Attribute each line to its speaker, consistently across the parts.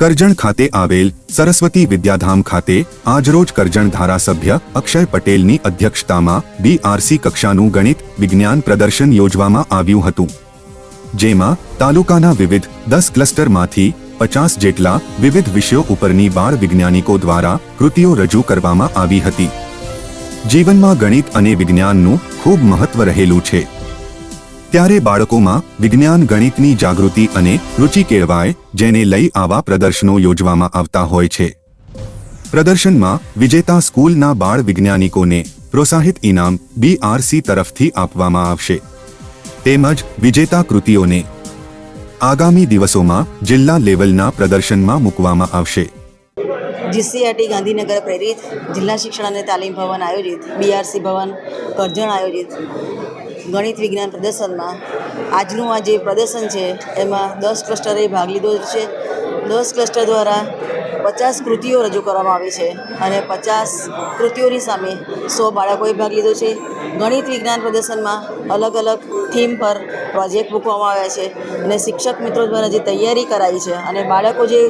Speaker 1: કરજણ ખાતે આવેલ સરસ્વતી વિદ્યાધામ ખાતે આજરોજ કરજણ ધારાસભ્ય અક્ષય પટેલની અધ્યક્ષતામાં BRC કક્ષાનું ગણિત વિજ્ઞાન પ્રદર્શન યોજવામાં આવ્યું હતું, જેમાં તાલુકાના વિવિધ 10 ક્લસ્ટરમાંથી 50 જેટલા વિવિધ વિષયો ઉપરની બાળ વૈજ્ઞાનિકો દ્વારા કૃતિઓ રજૂ કરવામાં આવી હતી। જીવનમાં ગણિત અને વિજ્ઞાનનું ખૂબ મહત્વ રહેલું છે, ત્યારે બાળકોમાં વિજ્ઞાન ગણિતની જાગૃતિ અને રુચિ કેળવાય, જેને લઈ આવા પ્રદર્શનો યોજવામાં આવતા હોય છે। પ્રદર્શનમાં વિજેતા સ્કૂલના બાળ વૈજ્ઞાનિકોને પ્રોત્સાહિત ઇનામ BRC તરફથી આપવામાં આવશે, તેમજ વિજેતા કૃતિઓને આગામી દિવસોમાં જિલ્લા લેવલના પ્રદર્શનમાં મૂકવામાં આવશે।
Speaker 2: GCRT ગાંધીનગર પ્રેરિત જિલ્લા શિક્ષણ અને તાલીમ ભવન આયોજિત BRC ભવન કરજણ આયોજિત ગણિત વિજ્ઞાન પ્રદર્શનમાં આજનું આ જે પ્રદર્શન છે એમાં 10 ક્લસ્ટરે ભાગ લીધો છે। 10 ક્લસ્ટર દ્વારા 50 કૃતિઓ રજૂ કરવામાં આવી છે અને 50 કૃતિઓની સામે 100 બાળકોએ ભાગ લીધો છે। ગણિત વિજ્ઞાન પ્રદર્શનમાં અલગ અલગ થીમ પર પ્રોજેક્ટ મૂકવામાં આવ્યા છે અને શિક્ષક મિત્રો દ્વારા જે તૈયારી કરાઈ છે અને બાળકો જે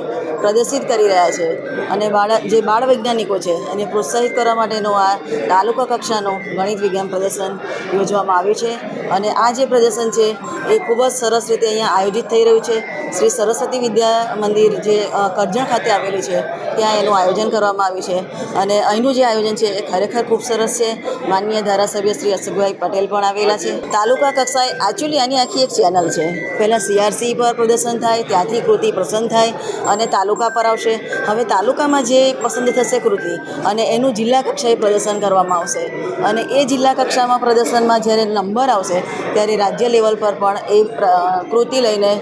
Speaker 2: પ્રદર્શિત કરી રહ્યા છે અને જે બાળ વૈજ્ઞાનિકો છે એને પ્રોત્સાહિત કરવા માટેનું આ તાલુકા કક્ષાનું ગણિત વિજ્ઞાન પ્રદર્શન યોજવામાં આવ્યું છે અને આ જે પ્રદર્શન છે એ ખૂબ જ સરસ રીતે અહીંયા આયોજિત થઈ રહ્યું છે। શ્રી સરસ્વતી વિદ્યા મંદિર જે કરજણ ખાતે આવેલું છે ત્યાં એનું આયોજન કરવામાં આવ્યું છે અને અહીંનું જે આયોજન છે એ ખરેખર ખૂબ સરસ છે। માનનીય ધારાસભ્ય શ્રી અક્ષયભાઈ પટેલ પણ આવેલા છે। તાલુકા કક્ષાએ એકચ્યુઅલી આની આખી એક ચેનલ છે, પહેલાં CRC પર પ્રદર્શન થાય, ત્યાંથી કૃતિ પસંદ થાય અને તાલુકા પર આવશે। હવે તાલુકામાં જે પસંદ થશે કૃતિ અને એનું જિલ્લા કક્ષાએ પ્રદર્શન કરવામાં આવશે અને એ જિલ્લા કક્ષામાં પ્રદર્શનમાં જ્યારે નંબર આવશે ત્યારે રાજ્ય લેવલ પર પણ એ કૃતિ લઈને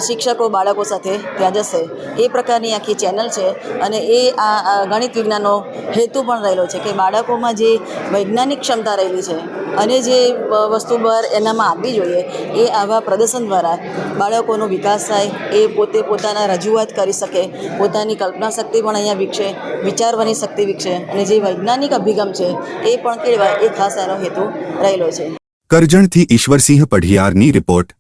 Speaker 2: શિક્ષકો બાળકો સાથે ત્યાં જશે। એ પ્રકારની આખી ચેનલ છે અને એ આ ગણિત વિજ્ઞાનનો હેતુ પણ રહેલો છે કે બાળકોમાં જે વૈજ્ઞાનિક ક્ષમતા રહેલી છે અને જે વસ્તુ બહાર એનામાં આપવી જોઈએ એ આવા પ્રદર્શન દ્વારા બાળકોનો વિકાસ થાય, એ પોતે પોતાના રજૂઆત કરી શકે, પોતાની કલ્પના શક્તિ પણ અહીંયા વિકસે, વિચારવાની શક્તિ વિકસે અને જે વૈજ્ઞાનિક અભિગમ છે એ પણ કેળવાય, એ ખાસ એનો હેતુ રહેલો છે।
Speaker 1: કરજણથી ઈશ્વરસિંહ પઢિયારની રિપોર્ટ।